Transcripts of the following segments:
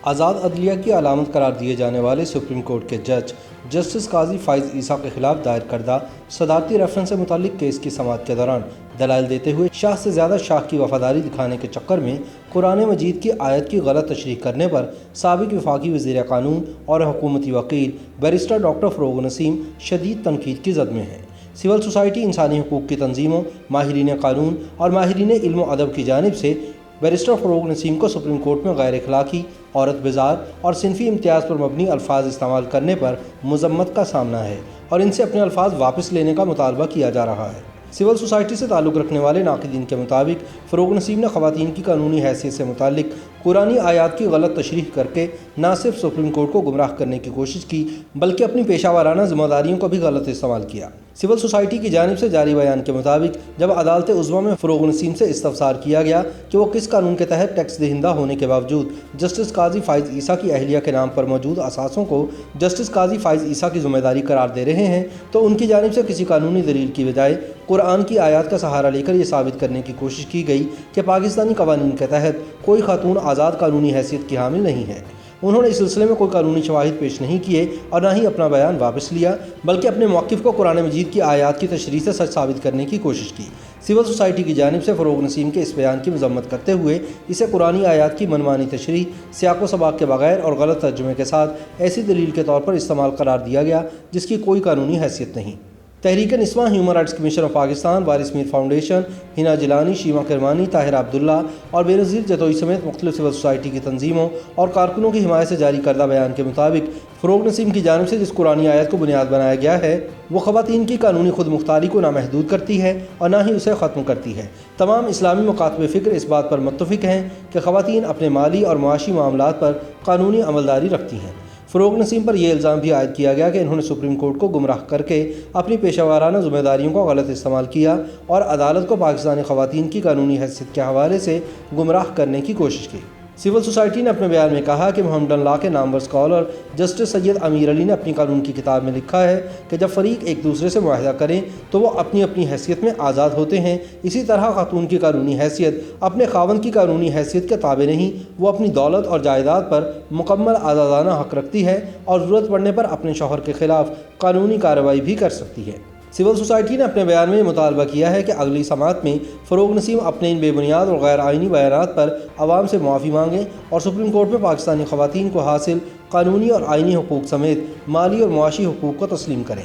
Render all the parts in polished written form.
آزاد عدلیہ کی علامت قرار دیے جانے والے سپریم کورٹ کے جج جسٹس قاضی فائز عیسیٰ کے خلاف دائر کردہ صدارتی ریفرنس سے متعلق کیس کی سماعت کے دوران دلائل دیتے ہوئے شاہ سے زیادہ شاہ کی وفاداری دکھانے کے چکر میں قرآن مجید کی آیت کی غلط تشریح کرنے پر سابق وفاقی وزیر قانون اور حکومتی وکیل بیرسٹر ڈاکٹر فروغ نسیم شدید تنقید کی زد میں ہیں۔ سول سوسائٹی انسانی حقوق کی تنظیموں، ماہرین قانون اور ماہرین علم و ادب کی جانب سے بیرسٹر فروغ نسیم کو سپریم کورٹ میں غیر اخلاقی، عورت بزار اور صنفی امتیاز پر مبنی الفاظ استعمال کرنے پر مذمت کا سامنا ہے اور ان سے اپنے الفاظ واپس لینے کا مطالبہ کیا جا رہا ہے۔ سول سوسائٹی سے تعلق رکھنے والے ناقدین کے مطابق فروغ نسیم نے خواتین کی قانونی حیثیت سے متعلق قرآنی آیات کی غلط تشریح کر کے نہ صرف سپریم کورٹ کو گمراہ کرنے کی کوشش کی بلکہ اپنی پیشہ ورانہ ذمہ داریوں کو بھی غلط استعمال کیا۔ سول سوسائٹی کی جانب سے جاری بیان کے مطابق جب عدالت عظمیٰ میں فروغ نسیم سے استفسار کیا گیا کہ وہ کس قانون کے تحت ٹیکس دہندہ ہونے کے باوجود جسٹس قاضی فائز عیسیٰ کی اہلیہ کے نام پر موجود اثاثوں کو جسٹس قاضی فائز عیسیٰ کی ذمہ داری قرار دے رہے ہیں، تو ان کی جانب سے کسی قانونی دلیل کی بجائے قرآن کی آیات کا سہارا لے کر یہ ثابت کرنے کی کوشش کی گئی کہ پاکستانی قوانین کے تحت کوئی خاتون آزاد قانونی حیثیت کی حامل نہیں ہے۔ انہوں نے اس سلسلے میں کوئی قانونی شواہد پیش نہیں کیے اور نہ ہی اپنا بیان واپس لیا، بلکہ اپنے موقف کو قرآن مجید کی آیات کی تشریح سے سچ ثابت کرنے کی کوشش کی۔ سول سوسائٹی کی جانب سے فروغ نسیم کے اس بیان کی مذمت کرتے ہوئے اسے قرآنی آیات کی منمانی تشریح، سیاق و سباق کے بغیر اور غلط ترجمے کے ساتھ ایسی دلیل کے طور پر استعمال قرار دیا گیا جس کی کوئی قانونی حیثیت نہیں۔ Tehreek Niswan, human rights commission of Pakistan, Waris Mir foundation, ہنا جیلانی، شیما کرمانی، طاہرہ عبداللہ اور بے نظیر جتوئی سمیت مختلف سول سوسائٹی کی تنظیموں اور کارکنوں کی حمایت سے جاری کردہ بیان کے مطابق فروغ نسیم کی جانب سے جس قرآنی آیت کو بنیاد بنایا گیا ہے وہ خواتین کی قانونی خود مختاری کو نہ محدود کرتی ہے اور نہ ہی اسے ختم کرتی ہے۔ تمام اسلامی مکاتب فکر اس بات پر متفق ہیں کہ خواتین اپنے مالی اور معاشی معاملات پر قانونی عملداری رکھتی ہیں۔ فروغ نسیم پر یہ الزام بھی عائد کیا گیا کہ انہوں نے سپریم کورٹ کو گمراہ کر کے اپنی پیشہ ورانہ ذمہ داریوں کو غلط استعمال کیا اور عدالت کو پاکستانی خواتین کی قانونی حیثیت کے حوالے سے گمراہ کرنے کی کوشش کی۔ سول سوسائٹی نے اپنے بیان میں کہا کہ محمدن لا کے نامور اسکالر جسٹس سید امیر علی نے اپنی قانون کی کتاب میں لکھا ہے کہ جب فریق ایک دوسرے سے معاہدہ کریں تو وہ اپنی اپنی حیثیت میں آزاد ہوتے ہیں، اسی طرح خاتون کی قانونی حیثیت اپنے خاوند کی قانونی حیثیت کے تابع نہیں، وہ اپنی دولت اور جائیداد پر مکمل آزادانہ حق رکھتی ہے اور ضرورت پڑنے پر اپنے شوہر کے خلاف قانونی کارروائی بھی کر سکتی ہے۔ سول سوسائٹی نے اپنے بیان میں مطالبہ کیا ہے کہ اگلی سماعت میں فروغ نسیم اپنے ان بے بنیاد اور غیر آئینی بیانات پر عوام سے معافی مانگیں اور سپریم کورٹ میں پاکستانی خواتین کو حاصل قانونی اور آئینی حقوق سمیت مالی اور معاشی حقوق کو تسلیم کریں۔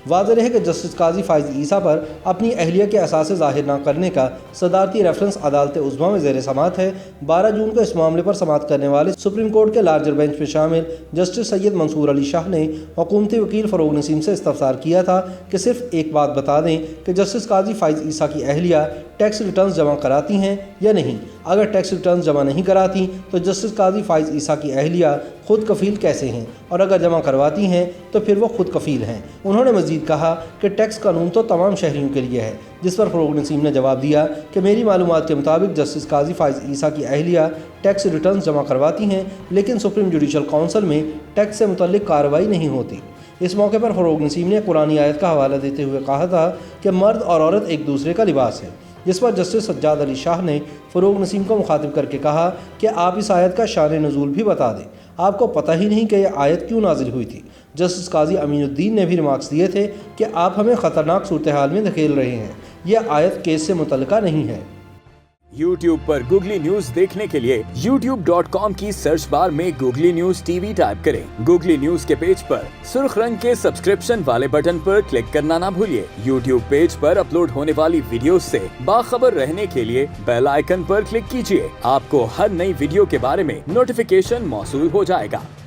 واضح رہے کہ جسٹس قاضی فائز عیسیٰ پر اپنی اہلیہ کے اثاثے ظاہر نہ کرنے کا صدارتی ریفرنس عدالت عظمیٰ میں زیر سماعت ہے۔ 12 جون کو اس معاملے پر سماعت کرنے والے سپریم کورٹ کے لارجر بینچ میں شامل جسٹس سید منصور علی شاہ نے حکومتی وکیل فروغ نسیم سے استفسار کیا تھا کہ صرف ایک بات بتا دیں کہ جسٹس قاضی فائز عیسیٰ کی اہلیہ ٹیکس ریٹرنز جمع کراتی ہیں یا نہیں۔ اگر ٹیکس ریٹرنز جمع نہیں کراتی تو جسٹس قاضی فائز عیسیٰ کی اہلیہ خود کفیل کیسے ہیں، اور اگر جمع کرواتی ہیں تو پھر وہ خود کفیل ہیں۔ انہوں نے مزید کہا کہ ٹیکس قانون تو تمام شہریوں کے لیے ہے، جس پر فروغ نسیم نے جواب دیا کہ میری معلومات کے مطابق جسٹس قاضی فائز عیسیٰ کی اہلیہ ٹیکس ریٹرنز جمع کرواتی ہیں لیکن سپریم جوڈیشل کونسل میں ٹیکس سے متعلق کارروائی نہیں ہوتی۔ اس موقع پر فروغ نسیم نے قرآنی آیت کا حوالہ دیتے ہوئے کہا تھا کہ مرد اور عورت ایک دوسرے کا لباس ہے، جس پر جسٹس سجاد علی شاہ نے فروغ نسیم کو مخاطب کر کے کہا کہ آپ اس آیت کا شان نزول بھی بتا دیں، آپ کو پتہ ہی نہیں کہ یہ آیت کیوں نازل ہوئی تھی۔ جسٹس قاضی امین الدین نے بھی ریمارکس دیے تھے کہ آپ ہمیں خطرناک صورتحال میں دھکیل رہے ہیں، یہ آیت کیس سے متعلقہ نہیں ہے۔ YouTube پر گوگلی نیوز دیکھنے کے لیے youtube.com کی سرچ بار میں googly news T V type کریں۔ گوگلی نیوز کے پیج پر سرخ رنگ کے سبسکرپشن والے بٹن پر کلک کرنا نہ بھولیے۔ YouTube پیج پر اپلوڈ ہونے والی ویڈیوز سے باخبر رہنے کے لیے بیل آئیکن پر کلک کیجیے۔ آپ کو ہر نئی ویڈیو کے بارے میں نوٹیفیکیشن موصول ہو جائے گا۔